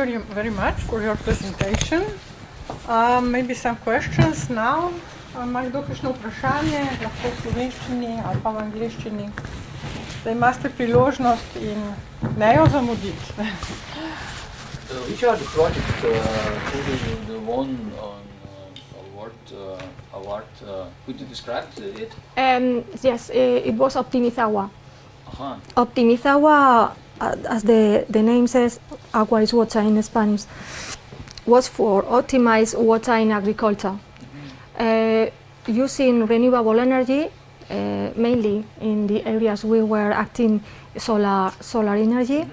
very much for your presentation. Maybe some questions now. Ima kdo kakšno vprašanje, lahko v slovenščini ali pa v angleščini. Zdaj imate priložnost in ne jo zamuditi. Which are the projects the one on award? Could you describe it? Yes, it was Optimizawa. Uh-huh. Optimizawa, as the name says, agua is water in Spanish, was for optimize water in agriculture. Using renewable energy, mainly in the areas we were acting solar energy,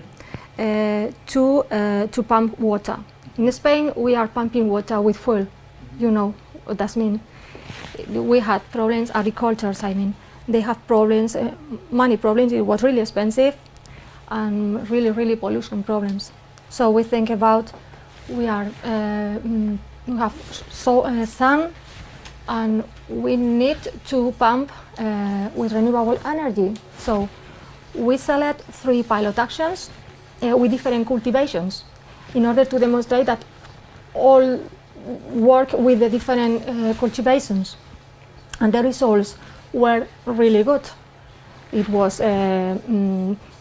to pump water. In Spain, we are pumping water with fuel. You know what that means. We had problems, agricultures, I mean. They have problems, money problems. It was really expensive and really pollution problems. So we think about, we have sun, and we need to pump with renewable energy. So we select 3 pilot actions with different cultivations in order to demonstrate that all work with the different cultivations. And the results were really good. It was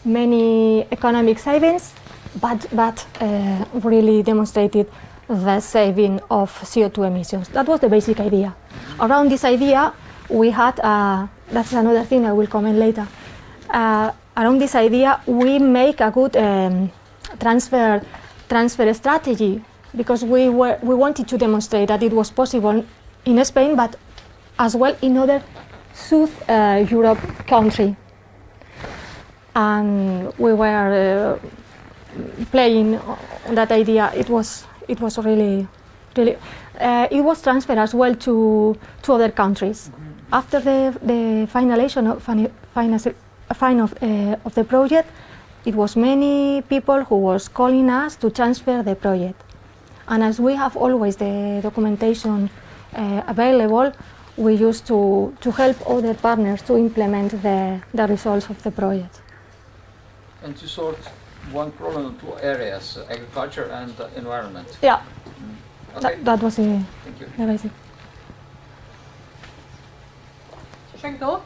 many economic savings, but really demonstrated the saving of CO2 emissions. That was the basic idea. Around this idea, we had, that's another thing I will comment later. Around this idea, we make a good transfer strategy, because we wanted to demonstrate that it was possible in Spain, but as well in other South Europe country. And we were playing on that idea. It was really it was transferred as well to other countries. After the finalization of the project, it was many people who was calling us to transfer the project. And as we have always the documentation available, we used to help other partners to implement the results of the project. And to sort one problem in 2 areas, agriculture and environment. Yeah. Okay. That was the Thank you. basic. Še kdo?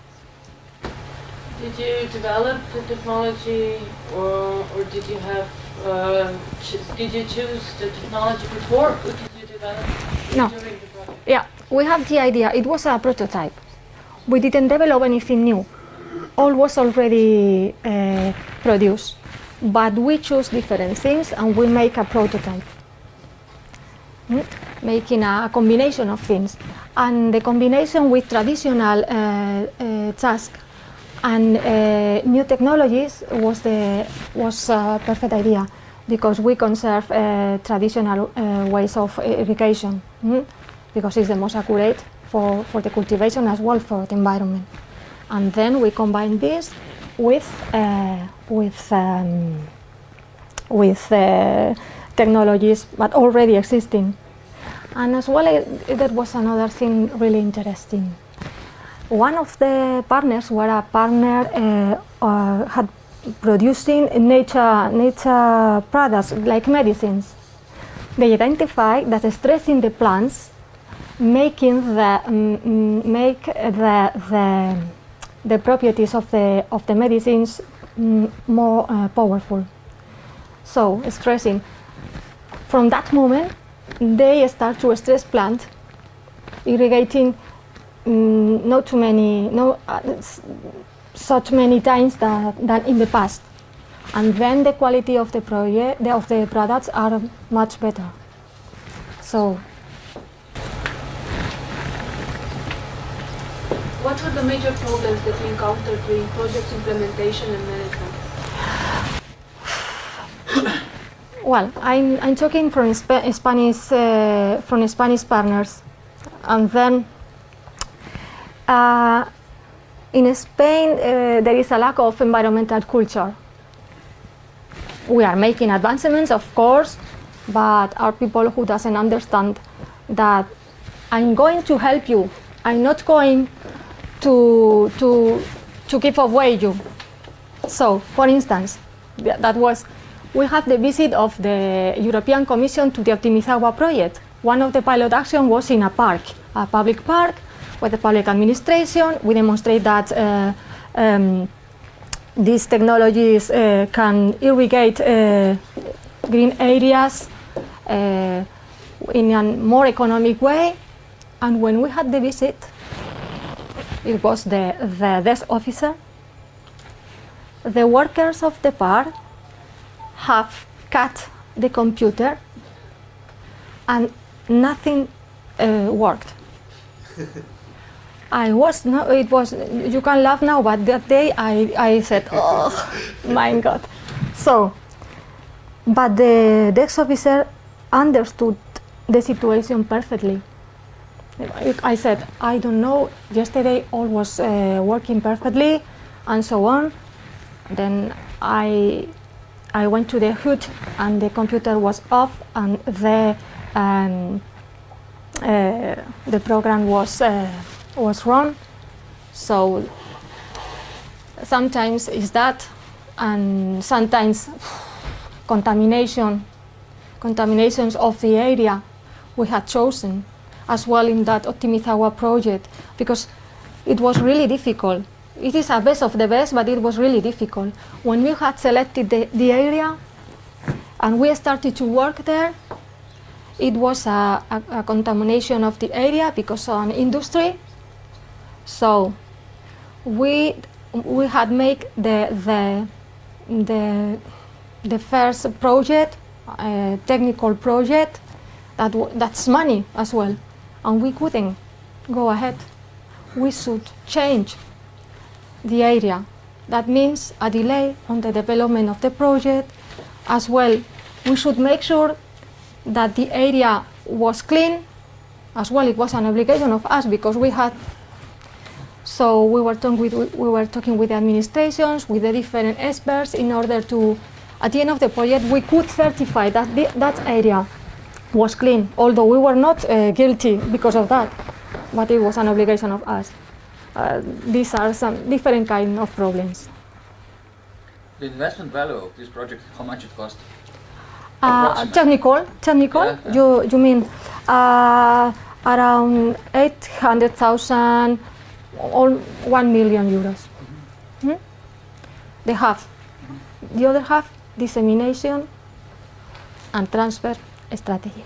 Did you develop the technology, or did you have did you choose the technology before, or did you develop it No. during the project? Yeah, we have the idea. It was a prototype. We didn't develop anything new. All was already produced. But we choose different things and we make a prototype. Making a combination of things. And the combination with traditional tasks and new technologies was a perfect idea, because we conserve traditional ways of irrigation, because it's the most accurate for the cultivation as well for the environment. And then we combine this with technologies but already existing. And as well, that was another thing really interesting. One of the partners were a partner had producing nature products like medicines. They identified that stressing the plants make the properties of the medicines more powerful. So stressing. From that moment, they start to stress plant, irrigating not too many, such many times than in the past, and then the quality of the products are much better. So. What were the major problems that you encountered during project implementation and management? Well, I'm talking from Spanish partners, and then in Spain there is a lack of environmental culture. We are making advancements, of course, but are people who doesn't understand that I'm going to help you. I'm not going to give away you. So, for instance, that was we have the visit of the European Commission to the Optimizagua project. One of the pilot actions was in a park, a public park, with the public administration. We demonstrate that these technologies can irrigate green areas in a more economic way. And when we had the visit, it was the desk officer. The workers of the park have cut the computer and nothing worked. You can laugh now, but that day I said, oh my God. So, but the desk officer understood the situation perfectly. I said, I don't know, yesterday all was working perfectly and so on. Then I went to the hood and the computer was off and the program was run. So sometimes it's that, and sometimes contaminations of the area we had chosen as well in that Optimizagua project, because it was really difficult. It is a best of the best, but it was really difficult. When we had selected the area and we started to work there, it was a contamination of the area because of an industry. So we had made the first project, technical project, that's money as well, and we couldn't go ahead. We should change the area. That means a delay on the development of the project as well. We should make sure that the area was clean as well. It was an obligation of us because we had. So we were talking with the administrations, with the different experts, in order to, at the end of the project, we could certify that that area was clean. Although we were not guilty because of that, but it was an obligation of us. These are some different kind of problems. The investment value of this project, how much it cost? Technical. Yeah. You mean around 800,000 or 1 million euros. Mm-hmm. The half. Mm-hmm. The other half, dissemination and transfer strategy.